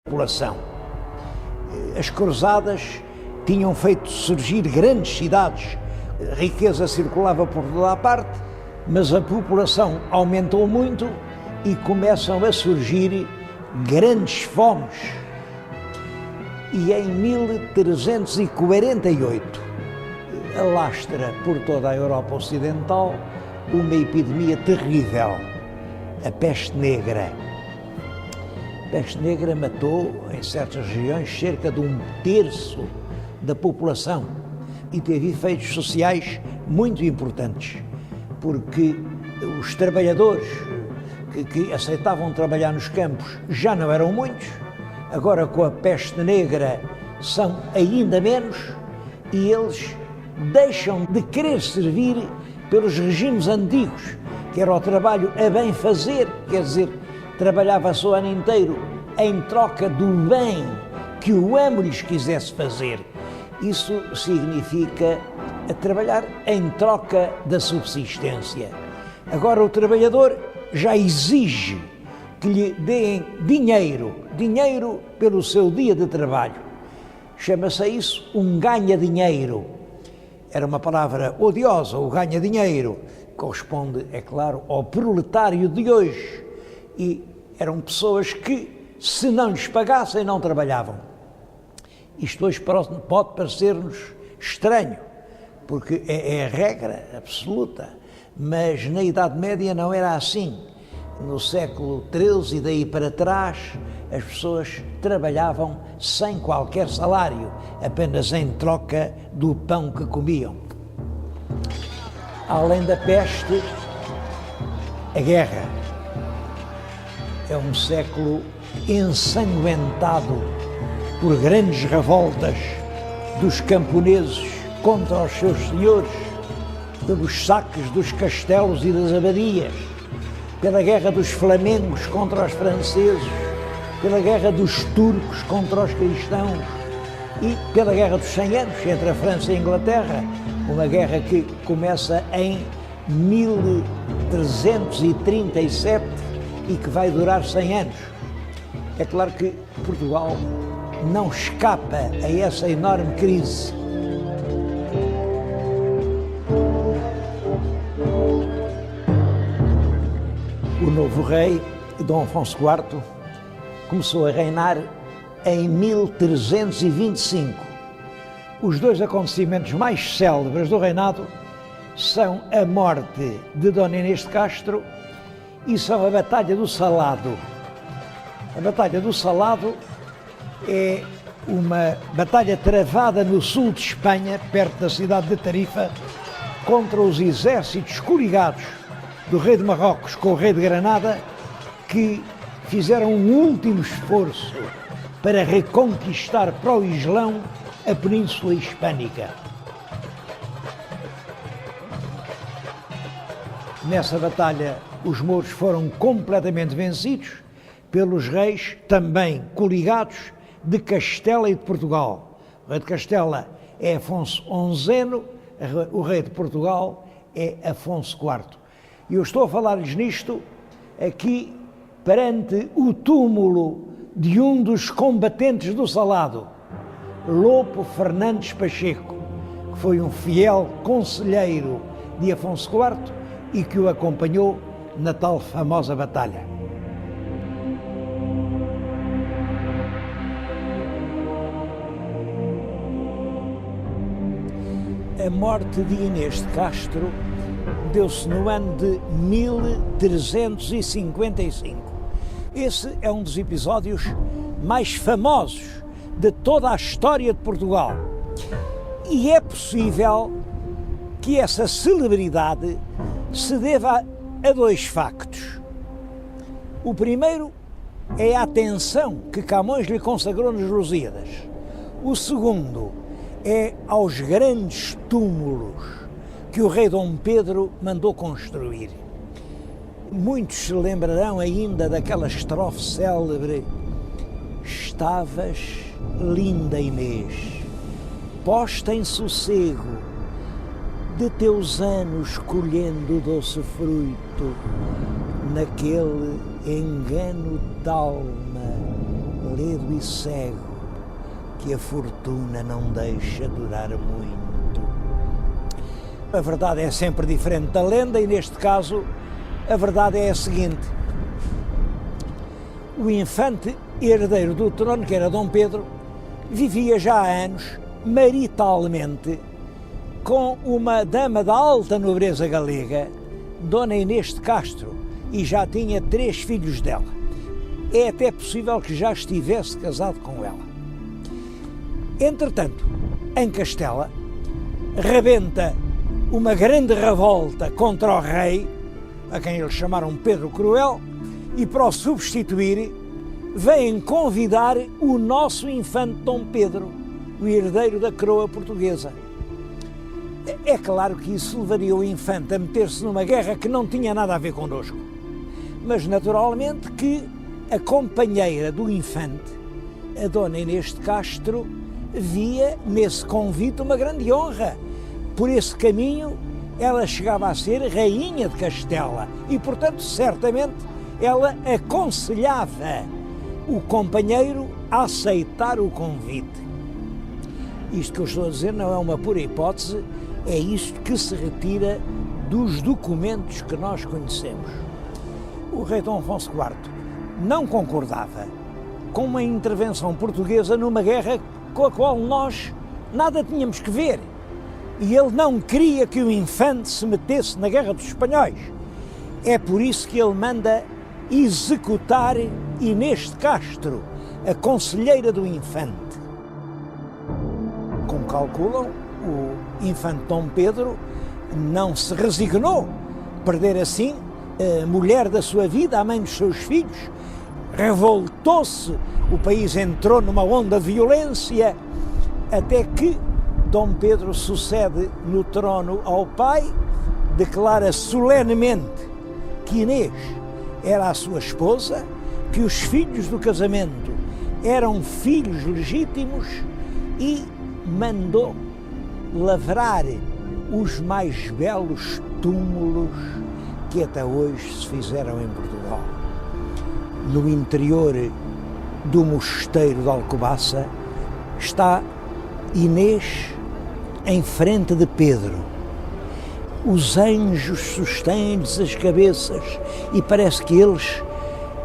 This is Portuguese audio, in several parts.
população. As cruzadas tinham feito surgir grandes cidades, a riqueza circulava por toda a parte, mas a população aumentou muito e começam a surgir grandes fomes. E em 1348 alastra por toda a Europa Ocidental uma epidemia terrível, a peste negra. A peste negra matou, em certas regiões, cerca de 1/3 da população e teve efeitos sociais muito importantes, porque os trabalhadores que aceitavam trabalhar nos campos já não eram muitos, agora com a peste negra são ainda menos e eles deixam de querer servir pelos regimes antigos, que era o trabalho a bem fazer, quer dizer, trabalhava-se o ano inteiro em troca do bem que o amo lhes quisesse fazer. Isso significa trabalhar em troca da subsistência. Agora o trabalhador já exige que lhe deem dinheiro pelo seu dia de trabalho. Chama-se isso um ganha-dinheiro. Era uma palavra odiosa, o ganha-dinheiro. Corresponde, é claro, ao proletário de hoje. E eram pessoas que, se não lhes pagassem, não trabalhavam. Isto hoje pode parecer-nos estranho, porque é a regra absoluta, mas na Idade Média não era assim. No século XIII e daí para trás, as pessoas trabalhavam sem qualquer salário, apenas em troca do pão que comiam. Além da peste, a guerra. É um século ensanguentado por grandes revoltas dos camponeses contra os seus senhores, pelos saques dos castelos e das abadias, pela guerra dos flamengos contra os franceses, pela guerra dos turcos contra os cristãos e pela guerra dos 100 anos entre a França e a Inglaterra, uma guerra que começa em 1337 e que vai durar 100 anos. É claro que Portugal não escapa a essa enorme crise. O novo rei, Dom Afonso IV, começou a reinar em 1325. Os dois acontecimentos mais célebres do reinado são a morte de Dona Inês de Castro e são a Batalha do Salado. A Batalha do Salado é uma batalha travada no sul de Espanha, perto da cidade de Tarifa, contra os exércitos coligados do rei de Marrocos com o rei de Granada, que fizeram um último esforço para reconquistar para o Islão a Península Hispânica. Nessa batalha, os mouros foram completamente vencidos pelos reis, também coligados, de Castela e de Portugal. O rei de Castela é Afonso XI, o rei de Portugal é Afonso IV. E eu estou a falar-lhes nisto aqui perante o túmulo de um dos combatentes do Salado, Lopo Fernandes Pacheco, que foi um fiel conselheiro de Afonso IV e que o acompanhou na tal famosa batalha. A morte de Inês de Castro deu-se no ano de 1355. Esse é um dos episódios mais famosos de toda a história de Portugal. E é possível que essa celebridade se deva a dois factos. O primeiro é a atenção que Camões lhe consagrou nos Lusíadas. O segundo é aos grandes túmulos que o rei Dom Pedro mandou construir. Muitos se lembrarão ainda daquela estrofe célebre: estavas, linda Inês, posta em sossego, de teus anos colhendo doce fruto, naquele engano d'alma ledo e cego, que a fortuna não deixa durar muito. A verdade é sempre diferente da lenda e, neste caso, a verdade é a seguinte. O infante herdeiro do trono, que era Dom Pedro, vivia já há anos maritalmente com uma dama da alta nobreza galega, Dona Inês de Castro, e já tinha 3 filhos dela. É até possível que já estivesse casado com ela. Entretanto, em Castela, rebenta uma grande revolta contra o rei, a quem eles chamaram Pedro Cruel, e para o substituir, vêm convidar o nosso infante Dom Pedro, o herdeiro da coroa portuguesa. É claro que isso levaria o infante a meter-se numa guerra que não tinha nada a ver connosco, mas naturalmente que a companheira do infante, a Dona Inês de Castro, via nesse convite uma grande honra. Por esse caminho, ela chegava a ser rainha de Castela e, portanto, certamente, ela aconselhava o companheiro a aceitar o convite. Isto que eu estou a dizer não é uma pura hipótese, é isto que se retira dos documentos que nós conhecemos. O rei Dom Afonso IV não concordava com uma intervenção portuguesa numa guerra com a qual nós nada tínhamos que ver. E ele não queria que o infante se metesse na guerra dos espanhóis. É por isso que ele manda executar Inês de Castro, a conselheira do infante. Como calculam, o infante Dom Pedro não se resignou a perder assim a mulher da sua vida, a mãe dos seus filhos. Revoltou-se, o país entrou numa onda de violência, até que Dom Pedro sucede no trono ao pai, declara solenemente que Inês era a sua esposa, que os filhos do casamento eram filhos legítimos e mandou lavrar os mais belos túmulos que até hoje se fizeram em Portugal. No interior do mosteiro de Alcobaça está Inês em frente de Pedro. Os anjos sustêm-lhes as cabeças e parece que eles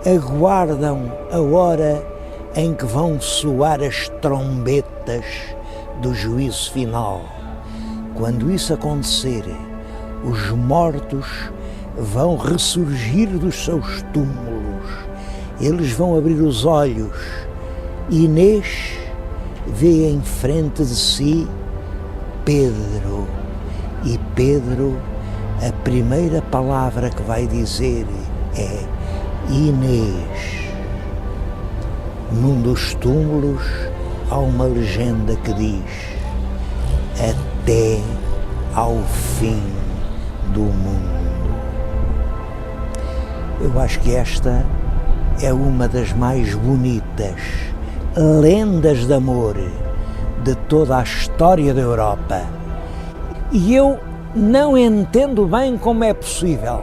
aguardam a hora em que vão soar as trombetas do juízo final. Quando isso acontecer, os mortos vão ressurgir dos seus túmulos. Eles vão abrir os olhos. Inês vê em frente de si Pedro. E Pedro, a primeira palavra que vai dizer é Inês. Num dos túmulos há uma legenda que diz: até ao fim do mundo. Eu acho que esta é uma das mais bonitas lendas de amor de toda a história da Europa. E eu não entendo bem como é possível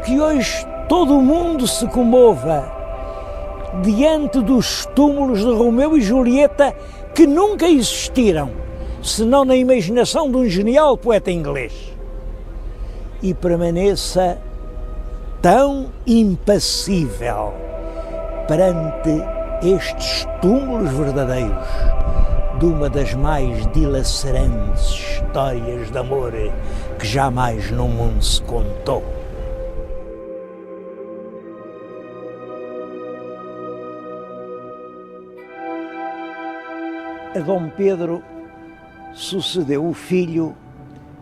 que hoje todo o mundo se comova diante dos túmulos de Romeu e Julieta, que nunca existiram, senão na imaginação de um genial poeta inglês, e permaneça tão impassível perante estes túmulos verdadeiros de uma das mais dilacerantes histórias de amor que jamais no mundo se contou. A Dom Pedro sucedeu o filho,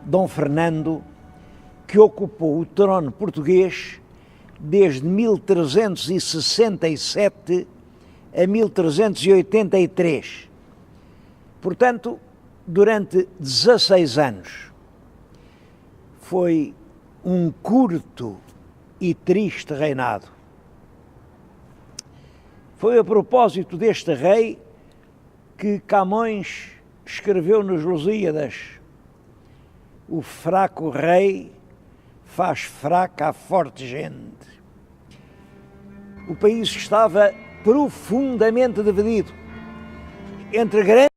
Dom Fernando, que ocupou o trono português desde 1367 a 1383. Portanto, durante 16 anos. Foi um curto e triste reinado. Foi a propósito deste rei que Camões escreveu nos Lusíadas: o fraco rei faz fraca a forte gente. O país estava profundamente dividido entre grandes